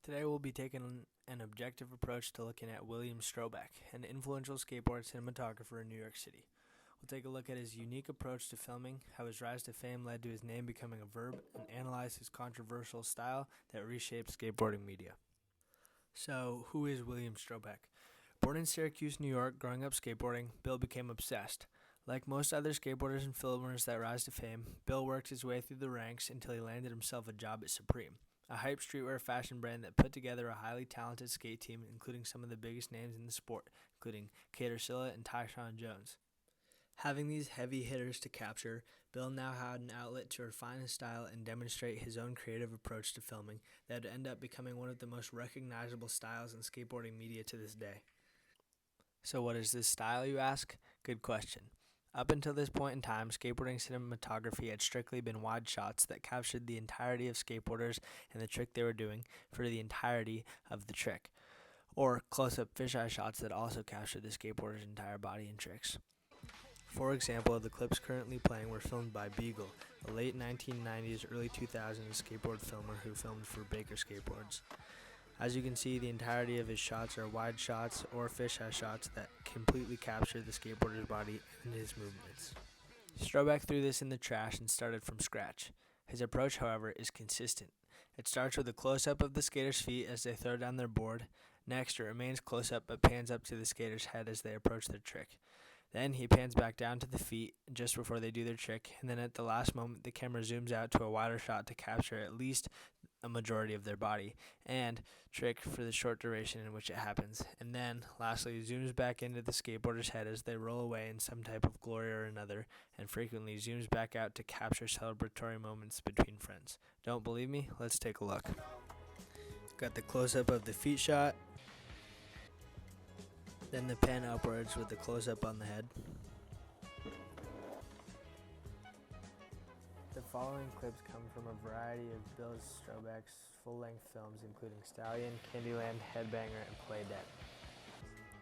Today we'll be taking an objective approach to looking at William Strobeck, an influential skateboard cinematographer in New York City. We'll take a look at his unique approach to filming, how his rise to fame led to his name becoming a verb, and analyze his controversial style that reshaped skateboarding media. So, who is William Strobeck? Born in Syracuse, New York, growing up skateboarding, Bill became obsessed. Like most other skateboarders and filmers that rise to fame, Bill worked his way through the ranks until he landed himself a job at Supreme, a hype streetwear fashion brand that put together a highly talented skate team, including some of the biggest names in the sport, including Cater and Tyshawn Jones. Having these heavy hitters to capture, Bill now had an outlet to refine his style and demonstrate his own creative approach to filming that would end up becoming one of the most recognizable styles in skateboarding media to this day. So what is this style, you ask? Good question. Up until this point in time, skateboarding cinematography had strictly been wide shots that captured the entirety of skateboarders and the trick they were doing for the entirety of the trick, or close-up fisheye shots that also captured the skateboarder's entire body and tricks. For example, the clips currently playing were filmed by Beagle, a late 1990s, early 2000s skateboard filmer who filmed for Baker Skateboards. As you can see, the entirety of his shots are wide shots or fisheye shots that completely capture the skateboarder's body and his movements. Strobeck threw this in the trash and started from scratch. His approach, however, is consistent. It starts with a close-up of the skater's feet as they throw down their board. Next, it remains close-up but pans up to the skater's head as they approach their trick. Then he pans back down to the feet just before they do their trick, and then at the last moment the camera zooms out to a wider shot to capture at least a majority of their body and trick for the short duration in which it happens, and then lastly zooms back into the skateboarder's head as they roll away in some type of glory or another, and frequently zooms back out to capture celebratory moments between friends. Don't believe me? Let's take a look. Got the close-up of the feet shot, then the pan upwards with the close-up on the head. The following clips come from a variety of Bill Strobeck's full-length films, including Stallion, Candyland, Headbanger, and Play Dead.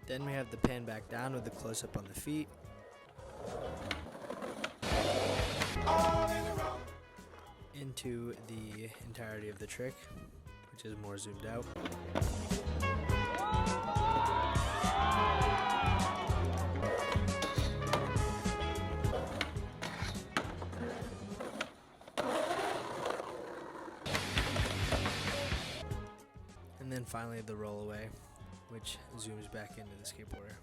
Then we have the pan back down with the close-up on the feet. Into the entirety of the trick, which is more zoomed out. And then finally the roll away, which zooms back into the skateboarder.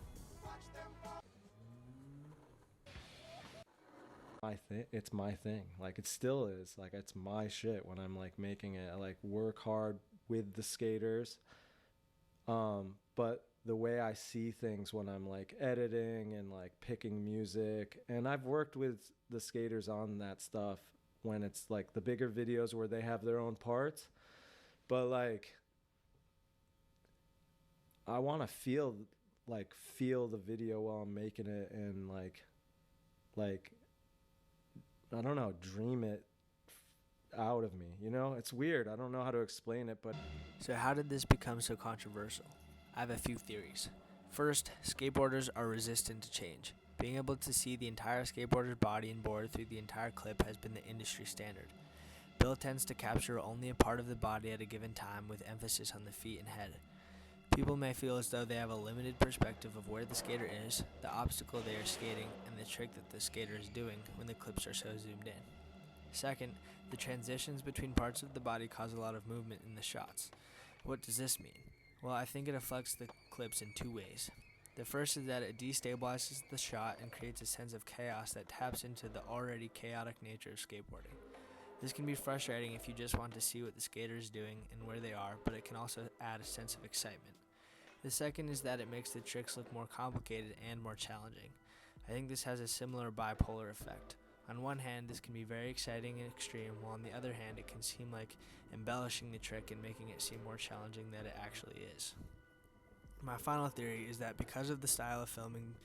It's my thing. Like, it still is. Like, it's my shit when I'm like making it. I like work hard with the skaters. But the way I see things when I'm like editing and like picking music, and I've worked with the skaters on that stuff when it's like the bigger videos where they have their own parts. But like, I want to feel the video while I'm making it, and like I don't know, dream it out of me. You know, it's weird. I don't know how to explain it, but So how did this become so controversial? I have a few theories. First, skateboarders are resistant to change. Being able to see the entire skateboarder's body and board through the entire clip has been the industry standard. Bill tends to capture only a part of the body at a given time, with emphasis on the feet and head. People may feel as though they have a limited perspective of where the skater is, the obstacle they are skating, and the trick that the skater is doing when the clips are so zoomed in. Second, the transitions between parts of the body cause a lot of movement in the shots. What does this mean? Well, I think it affects the clips in two ways. The first is that it destabilizes the shot and creates a sense of chaos that taps into the already chaotic nature of skateboarding. This can be frustrating if you just want to see what the skater is doing and where they are, but it can also add a sense of excitement. The second is that it makes the tricks look more complicated and more challenging. I think this has a similar bipolar effect. On one hand, this can be very exciting and extreme, while on the other hand, it can seem like embellishing the trick and making it seem more challenging than it actually is. My final theory is that because of the style of filming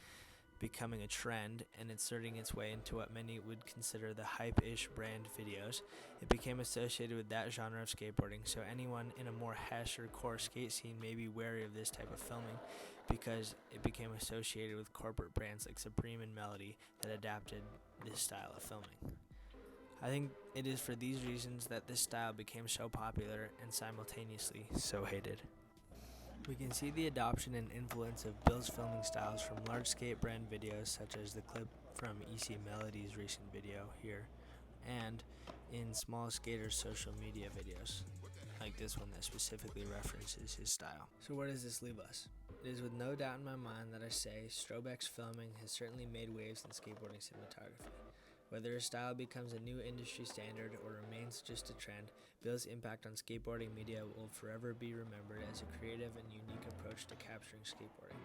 becoming a trend and inserting its way into what many would consider the hype-ish brand videos, it became associated with that genre of skateboarding, so anyone in a more hesh or core skate scene may be wary of this type of filming because it became associated with corporate brands like Supreme and Melody that adapted this style of filming. I think it is for these reasons that this style became so popular and simultaneously so hated. We can see the adoption and influence of Bill's filming styles from large skate brand videos such as the clip from EC Melody's recent video here, and in small skaters' social media videos, like this one that specifically references his style. So where does this leave us? It is with no doubt in my mind that I say Strobeck's filming has certainly made waves in skateboarding cinematography. Whether his style becomes a new industry standard or remains just a trend, Bill's impact on skateboarding media will forever be remembered as a creative and unique approach to capturing skateboarding.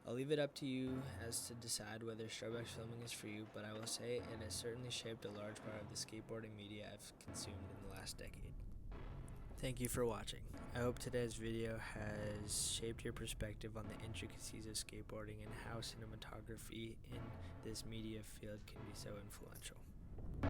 I'll leave it up to you as to decide whether Strobeck's filming is for you, but I will say it has certainly shaped a large part of the skateboarding media I've consumed in the last decade. Thank you for watching. I hope today's video has shaped your perspective on the intricacies of skateboarding and how cinematography in this media field can be so influential.